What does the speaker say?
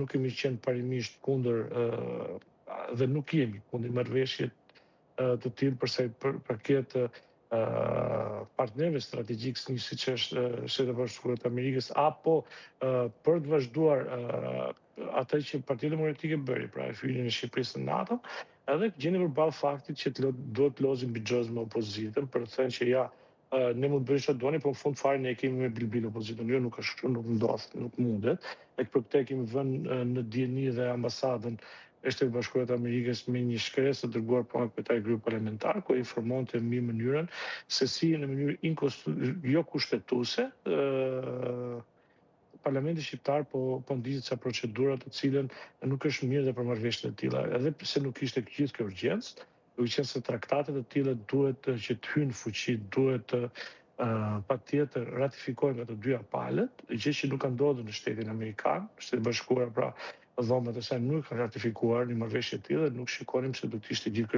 nuk kemi qenë parimisht kundër dhe nuk jemi kundër marrëveshjet të tillë përsa i përket partnerëve strategjik siç është Shtetet Bashkuara të Amerikës, apo për të vazhduar atë që Partia Demokratike bëri, pra e hyrjen e Shqipërisë në NATO, edhe gjeni përballë faktit që duhet të lozim bixhoz me opozitën për të thënë që ja, ne mund të bëjmë çfarë doni, por në fund fare ne kemi me bilbil opozitën. Jo, nuk është kështu, nuk ndodh, nuk mundet. E për këtë kemi vënë në dieni dhe ambasadën e Shtetit Bashkuar të Amerikës me një shkresë të dërguar pa kryetari grup parlamentar, ku informonte mbi mënyrën se si në mënyrë jo kushtetuese Parlamenti shqiptar po ndiqet ca procedura të cilën nuk është mirë dhe për marrëveshje të tilla, edhe pse nuk ishte gjithë kjo urgjencë, duke qenë se traktatet e tilla duhet që të hyjnë në fuqi, duhet patjetër ratifikojnë nga të dyja palët, gjë që nuk ka ndodhur në Shtetin Amerikan, Shtetet Bashkuara pra dhomat e saj nuk kanë ratifikuar një marrëveshje të tillë dhe nuk shikonim se do të ishte gjithë